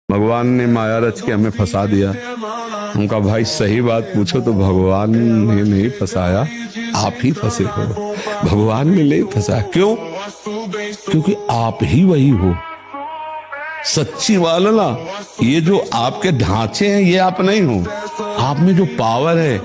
भगवान ने माया रच के हमें फंसा दिया। उनका भाई सही बात पूछो तो भगवान ने नहीं फंसाया, आप ही फंसे हो। भगवान ने नहीं फंसाया, क्यों? क्योंकि आप ही वही हो। सच्ची वाला ना, ये जो आपके ढांचे हैं ये आप नहीं हो, आप में जो पावर है।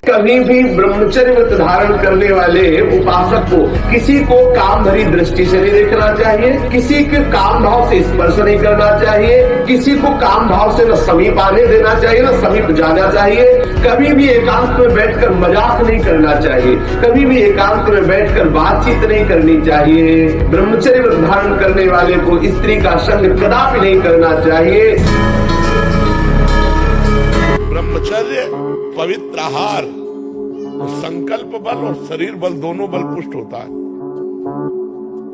कभी भी ब्रह्मचर्य व्रत धारण करने वाले उपासक को किसी को काम भरी दृष्टि से नहीं देखना चाहिए, किसी के काम भाव से स्पर्श नहीं करना चाहिए, किसी को काम भाव से न समीप आने देना चाहिए न समीप जाना चाहिए। कभी भी एकांत में बैठकर मजाक नहीं करना चाहिए, कभी भी एकांत में बैठकर बातचीत नहीं करनी चाहिए। ब्रह्मचर्य व्रत धारण करने वाले को स्त्री का संग कदापि नहीं करना चाहिए। ब्रह्मचर्य पवित्र आहार, संकल्प बल और शरीर बल दोनों बल पुष्ट होता है।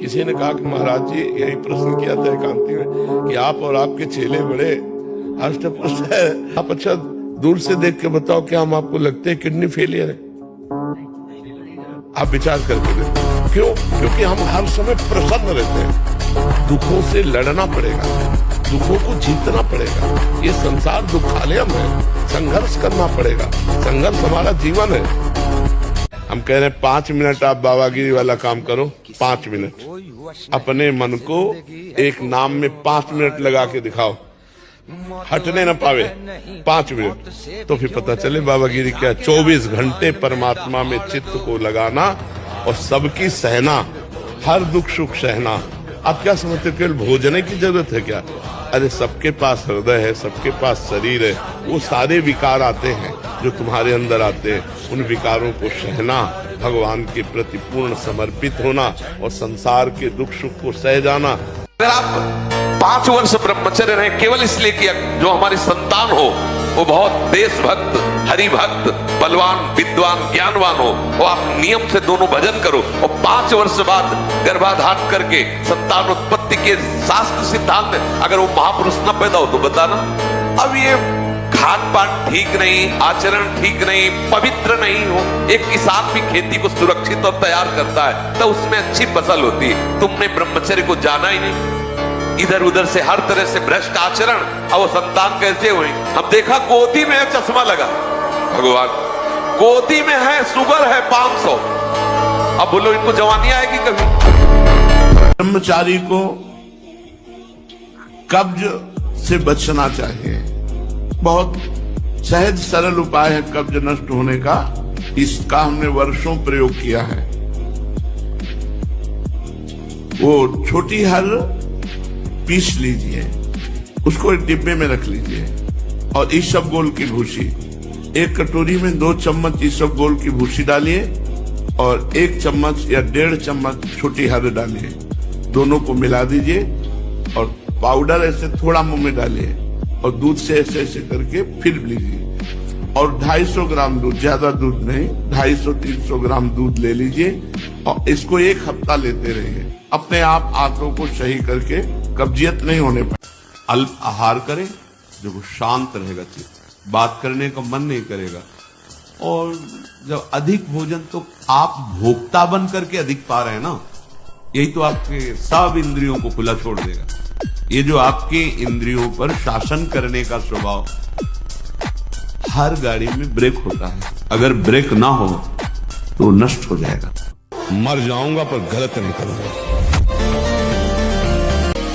किसी ने कहा कि महाराज जी, यही प्रश्न किया था एकांती में कि आप और आपके चेले बड़े अष्टपुष्ट है, आप अच्छा दूर से देख के बताओ क्या हम आपको लगते हैं किडनी फेलियर है? आप विचार करके देखो। क्यों? क्योंकि हम हर समय प्रसन्न रहते हैं। दुखों से लड़ना पड़ेगा, दुखों को जीतना पड़ेगा। ये संसार दुखालयम है, संघर्ष करना पड़ेगा। संघर्ष हमारा जीवन है। हम कह रहे हैं 5 मिनट आप बाबागिरी वाला काम करो। 5 मिनट अपने मन को एक नाम में 5 मिनट लगा के दिखाओ, हटने न पावे 5 मिनट, तो फिर पता चले बाबागिरी क्या। 24 घंटे परमात्मा में चित्त को लगाना और सबकी सहना, हर दुख सुख सहना। आप क्या समझते हो केवल भोजन की जरूरत है क्या? अरे सबके पास हृदय है, सबके पास शरीर है। वो सारे विकार आते हैं जो तुम्हारे अंदर आते हैं, उन विकारों को सहना, भगवान के प्रति पूर्ण समर्पित होना और संसार के दुख सुख को सह जाना। अगर आप 5 वर्ष ब्रह्मचर्य रहे केवल इसलिए कि जो हमारी संतान हो वो बहुत देशभक्त, हरिभक्त, बलवान, विद्वान, ज्ञानवान हो, वो आप नियम से दोनों भजन करो और 5 वर्ष बाद गर्भाधान करके संतान उत्पत्ति के शास्त्र सिद्धांत अगर वो महापुरुष न पैदा हो तो बताना। अब ये खान पान ठीक नहीं, आचरण ठीक नहीं, पवित्र नहीं हो। एक किसान भी खेती को सुरक्षित और तैयार करता है तो उसमें अच्छी फसल होती है। तुमने ब्रह्मचर्य को जाना ही नहीं, इधर उधर से हर तरह से भ्रष्ट आचरण। अब वो संतान कैसे हुई? हम देखा गोदी में चश्मा लगा, भगवान गोदी में है, शुगर है 500। अब बोलो इनको जवानी आएगी कभी? ब्रह्मचारी को कब्ज से बचना चाहिए। बहुत सहज सरल उपाय है कब्ज नष्ट होने का। इसका हमने वर्षों प्रयोग किया है। वो छोटी हल पीस लीजिए, उसको एक डिब्बे में रख लीजिए और ईसबगोल की भूसी, एक कटोरी में 2 चम्मच ईसबगोल की भूसी डालिए और 1 चम्मच या 1.5 चम्मच छोटी हल डालिए। दोनों को मिला दीजिए और पाउडर ऐसे थोड़ा मुंह में डालिए और दूध से ऐसे ऐसे करके फिर लीजिए और 250 ग्राम दूध, ज्यादा दूध नहीं, 250-300 ग्राम दूध ले लीजिए और इसको 1 हफ्ता लेते रहिए। अपने आप आंतों को सही करके कब्जियत नहीं होने पाए। अल्प आहार करें, जो शांत रहेगा, चित्त बात करने का मन नहीं करेगा। और जब अधिक भोजन तो आप भोक्ता बन करके अधिक पा रहे हैं ना, यही तो आपके सब इंद्रियों को खुला छोड़ देगा। ये जो आपके इंद्रियों पर शासन करने का स्वभाव, हर गाड़ी में ब्रेक होता है, अगर ब्रेक ना हो तो नष्ट हो जाएगा। मर जाऊंगा पर गलत नहीं करूंगा।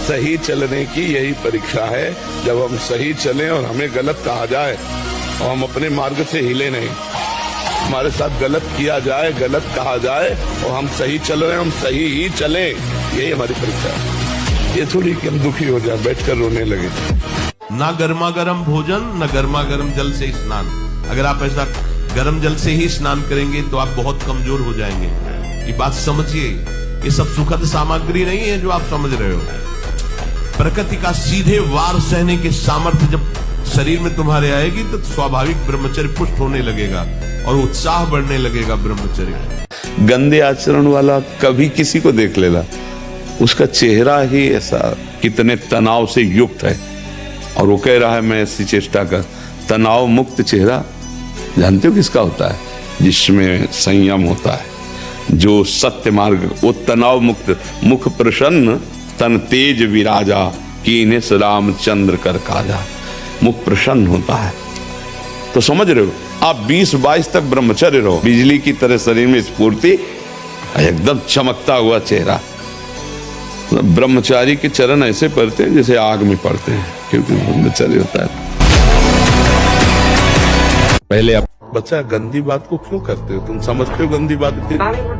सही चलने की यही परीक्षा है। जब हम सही चलें और हमें गलत कहा जाए और हम अपने मार्ग से हिले नहीं, हमारे साथ गलत किया जाए, गलत कहा जाए और हम सही चल रहे हैं, हम सही ही चलें, यही हमारी परीक्षा है। ये थोड़ी कि हम दुखी हो जाए, बैठकर रोने लगे। ना गर्मा गर्म भोजन, ना गर्मा गर्म जल से स्नान। अगर आप ऐसा गर्म जल से ही स्नान करेंगे तो आप बहुत कमजोर हो जाएंगे। ये बात समझिए, ये सब सुखद सामग्री नहीं है जो आप समझ रहे हो। प्रकृति का सीधे वार सहने के सामर्थ्य जब शरीर में तुम्हारे आएगी तो स्वाभाविक ब्रह्मचर्य पुष्ट होने लगेगा और उत्साह बढ़ने लगेगा ब्रह्मचर्य। गंदे आचरण वाला कभी किसी को देख लेना, उसका चेहरा ही ऐसा कितने तनाव से युक्त है और वो कह रहा है मैं ऐसी चेष्टा कर। तनाव मुक्त चेहरा जानते हो किसका होता है? जिसमें संयम होता है, जो सत्य मार्ग, वो तनाव मुक्त, मुख प्रसन्न, तन तेज विराजा, कीने रामचंद्र कर काजा। मुख प्रसन्न होता है। तो समझ रहे हो, आप 20-22 तक ब्रह्मचर्य रहो, बिजली की तरह शरीर में स्फूर्ति, एकदम चमकता हुआ चेहरा। ब्रह्मचारी के चरण ऐसे पड़ते हैं जैसे आग में पड़ते हैं, क्योंकि ब्रह्मचर्य होता है। पहले आप बच्चा गंदी बात को क्यों करते हो? तुम समझते हो गंदी बात इतनी?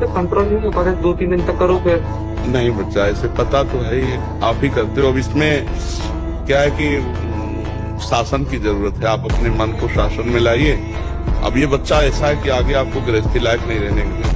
कंट्रोल नहीं हो पा रहा, 2-3 दिन तक करो फिर। नहीं बच्चा, ऐसे पता तो है ही, आप ही करते हो। अब इसमें क्या है कि शासन की जरूरत है, आप अपने मन को शासन में लाइए। अब ये बच्चा ऐसा है कि आगे आपको गृहस्थी लायक नहीं रहने देंगे।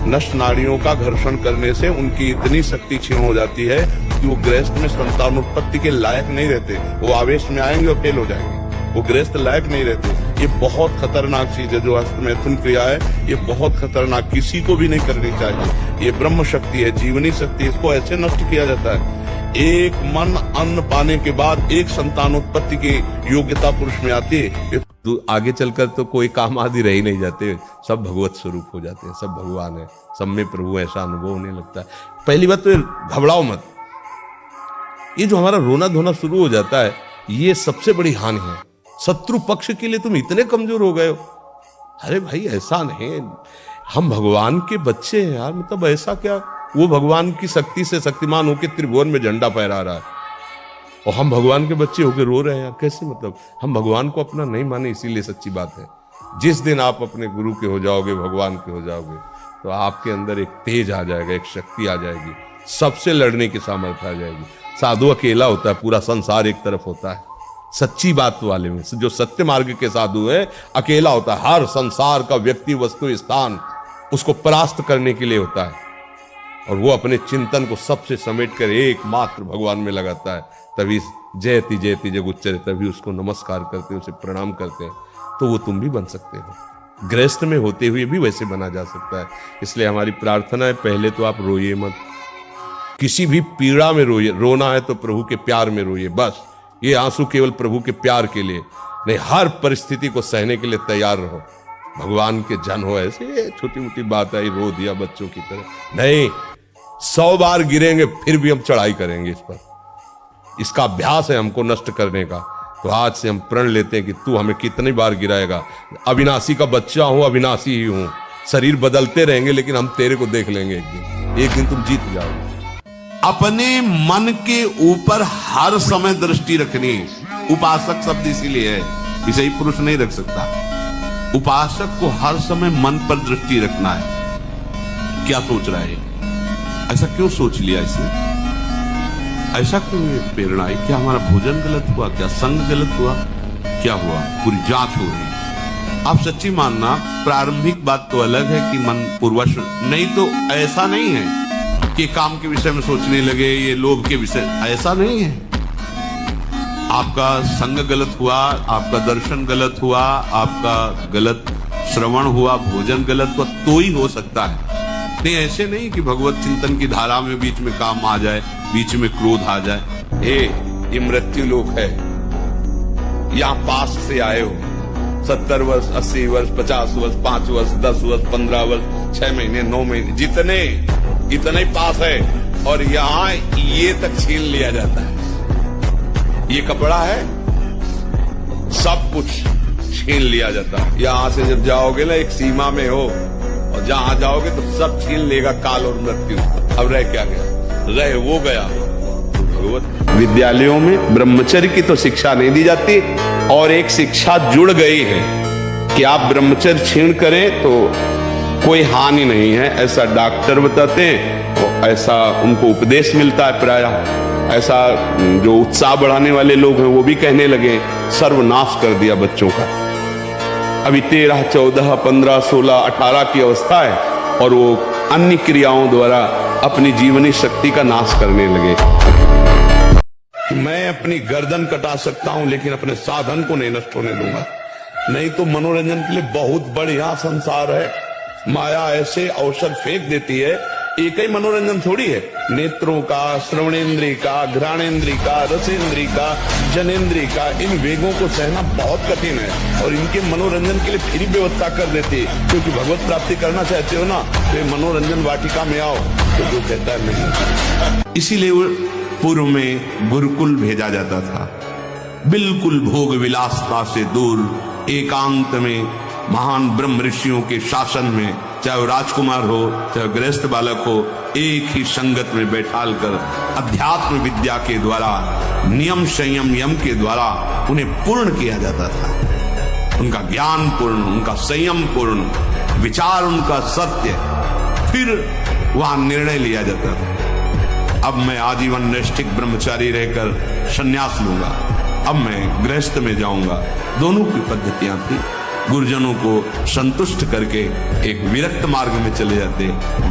नष्ट नाड़ियों का घर्षण करने से उनकी इतनी शक्ति क्षीण हो जाती है कि वो गृहस्थ में संतान उत्पत्ति के लायक नहीं रहते। वो आवेश में आएंगे और फेल हो जाएंगे, वो गृहस्थ लायक नहीं रहते। ये बहुत खतरनाक चीज है जो हस्तमैथुन क्रिया है, ये बहुत खतरनाक, किसी को भी नहीं करनी चाहिए। ये ब्रह्म शक्ति है, जीवनी शक्ति, इसको ऐसे नष्ट किया जाता है। एक मन अन्न पाने के बाद एक संतानोत्पत्ति की योग्यता पुरुष में आती है। तो आगे चलकर तो कोई काम आदि रह ही नहीं जाते, सब भगवत स्वरूप हो जाते हैं, सब भगवान है, सब में प्रभु, ऐसा अनुभव होने लगता है। पहली बात तो घबराओ मत। ये जो हमारा रोना धोना शुरू हो जाता है, ये सबसे बड़ी हानि है। शत्रु पक्ष के लिए तुम इतने कमजोर हो गए हो। अरे भाई ऐसा नहीं, हम भगवान के बच्चे हैं यार, मतलब ऐसा क्या, वो भगवान की शक्ति से शक्तिमान होकर त्रिभुवन में झंडा फहरा रहा है और हम भगवान के बच्चे होकर रो रहे हैं यार, कैसे? मतलब हम भगवान को अपना नहीं माने, इसीलिए सच्ची बात है। जिस दिन आप अपने गुरु के हो जाओगे, भगवान के हो जाओगे, तो आपके अंदर एक तेज आ जाएगा, एक शक्ति आ जाएगी, सबसे लड़ने की सामर्थ्य आ जाएगी। साधु अकेला होता है, पूरा संसार एक तरफ होता है। सच्ची बात वाले में जो सत्य मार्ग के साधु है, अकेला होता है। हर संसार का व्यक्ति, वस्तु, स्थान उसको परास्त करने के लिए होता है और वो अपने चिंतन को सबसे समेट कर एकमात्र भगवान में लगाता है। तभी जयति जयति जग उच्चरे, तभी उसको नमस्कार करते हैं, उसे प्रणाम करते हैं। तो वो तुम भी बन सकते हो, गृहस्थ में होते हुए भी वैसे बना जा सकता है। इसलिए हमारी प्रार्थना है, पहले तो आप रोइए मत, किसी भी पीड़ा में रोइए। रोना है तो प्रभु के प्यार में रोइए, बस। ये आंसू केवल प्रभु के प्यार के लिए नहीं, हर परिस्थिति को सहने के लिए तैयार रहो। भगवान के जन हो, ऐसे छोटी मोटी बात है, रो दिया बच्चों की तरह नहीं। 100 बार गिरेंगे फिर भी हम चढ़ाई करेंगे इस पर। इसका अभ्यास है हमको नष्ट करने का। तो आज से हम प्रण लेते हैं कि तू हमें कितनी बार गिराएगा। अविनाशी का बच्चा हूं, अविनाशी ही हूं। शरीर बदलते रहेंगे लेकिन हम तेरे को देख लेंगे एक दिन तुम जीत जाओगे। अपने मन के ऊपर हर समय दृष्टि रखनी। उपासक शब्द इसीलिए है, इसे ही पुरुष नहीं रख सकता। उपासक को हर समय मन पर दृष्टि रखना है। क्या सोच रहा है, ऐसा क्यों सोच लिया इसने, ऐसा क्यों ये प्रेरणा आई? क्या हमारा भोजन गलत हुआ, क्या संग गलत हुआ, क्या हुआ? पूरी जांच हो रही। आप सच्ची मानना, प्रारंभिक बात तो अलग है कि मन पूर्वश, नहीं तो ऐसा नहीं है कि काम के विषय में सोचने लगे, ये लोभ के विषय, ऐसा नहीं है। आपका संग गलत हुआ, आपका दर्शन गलत हुआ, आपका गलत श्रवण हुआ, भोजन गलत हुआ, तो ही हो सकता है। नहीं ऐसे नहीं कि भगवत चिंतन की धारा में बीच में काम आ जाए, बीच में क्रोध आ जाए। ये मृत्यु लोक है, यहां पास से आए हो, 70 वर्ष, 80 वर्ष, 50 वर्ष, 5 वर्ष, 10 वर्ष, 15 वर्ष, 6 महीने, 9 महीने, जितने इतने पास है, और यहां ये तक छीन लिया जाता है। ये कपड़ा है, सब कुछ छीन लिया जाता है। यहां से जब जाओगे ना, एक सीमा में हो, और जहां जाओगे तो सब छीन लेगा काल और मृत्यु। अब रह क्या गया? रह वो गया भगवत। विद्यालयों में ब्रह्मचर्य की तो शिक्षा नहीं दी जाती, और एक शिक्षा जुड़ गई है कि आप ब्रह्मचर्य क्षीण करें तो कोई हानि नहीं है, ऐसा डॉक्टर बताते हैं, और ऐसा उनको उपदेश मिलता है प्रायः। ऐसा जो उत्साह बढ़ाने वाले लोग हैं वो भी कहने लगे, सर्वनाश कर दिया बच्चों का। अभी 13, 14, 15, 16, 18 की अवस्था है, और वो अन्य क्रियाओं द्वारा अपनी जीवनी शक्ति का नाश करने लगे। मैं अपनी गर्दन कटा सकता हूं, लेकिन अपने साधन को नहीं नष्ट होने दूंगा। नहीं तो मनोरंजन के लिए बहुत बढ़िया संसार है। माया ऐसे अवसर फेंक देती है एक ही मनोरंजन थोड़ी है, नेत्रों का, श्रवणेन्द्रिय का, घ्राणेन्द्रिय का, रसेंद्रिय का, जनेन्द्रिय का, इन वेगों को सहना बहुत कठिन है और इनके मनोरंजन के लिए फिर व्यवस्था कर देती है। क्योंकि भगवत प्राप्ति करना चाहते हो ना, तो मनोरंजन वाटिका में आओ, तो जो कहता है नहीं। इसीलिए पूर्व में गुरुकुल भेजा जाता था, बिल्कुल भोग विलासता से दूर, एकांत में महान ब्रह्म ऋषियों के शासन में, चाहे वो राजकुमार हो चाहे गृहस्थ बालक हो, एक ही संगत में बैठाल कर अध्यात्म विद्या के द्वारा, नियम संयम यम के द्वारा उन्हें पूर्ण किया जाता था। उनका ज्ञान पूर्ण, उनका संयम पूर्ण, विचार उनका सत्य, फिर वहां निर्णय लिया जाता था। अब मैं आजीवन नैष्ठिक ब्रह्मचारी रहकर संन्यास लूंगा, अब मैं गृहस्थ में जाऊंगा। दोनों की पद्धतियां थी। गुरुजनों को संतुष्ट करके एक विरक्त मार्ग में चले जाते,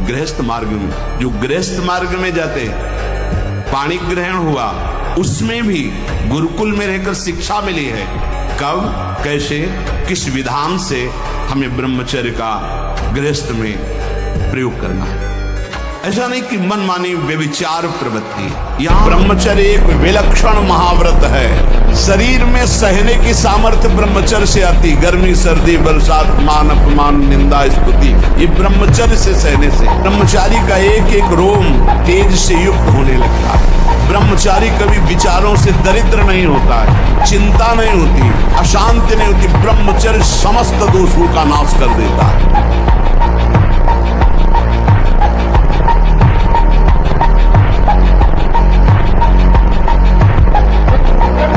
गृहस्थ मार्ग में। जो गृहस्थ मार्ग में जाते, पाणी ग्रहण हुआ, उसमें भी गुरुकुल में रहकर शिक्षा मिली है। कब, कैसे, किस विधान से हमें ब्रह्मचर्य का गृहस्थ में प्रयोग करना है। ऐसा नहीं कि मनमानी व्यभिचार प्रवृत्ति। यहाँ ब्रह्मचर्य एक विलक्षण महाव्रत है। शरीर में सहने की सामर्थ्य ब्रह्मचर्य से आती। गर्मी, सर्दी, बरसात, मान अपमान, निंदा, स्तुति, ये ब्रह्मचर्य से सहने से ब्रह्मचारी का एक एक रोम तेज से युक्त होने लगता है। ब्रह्मचारी कभी विचारों से दरिद्र नहीं होता है, चिंता नहीं होती, अशांति नहीं होती। ब्रह्मचर्य समस्त दोषों का नाश कर देता है।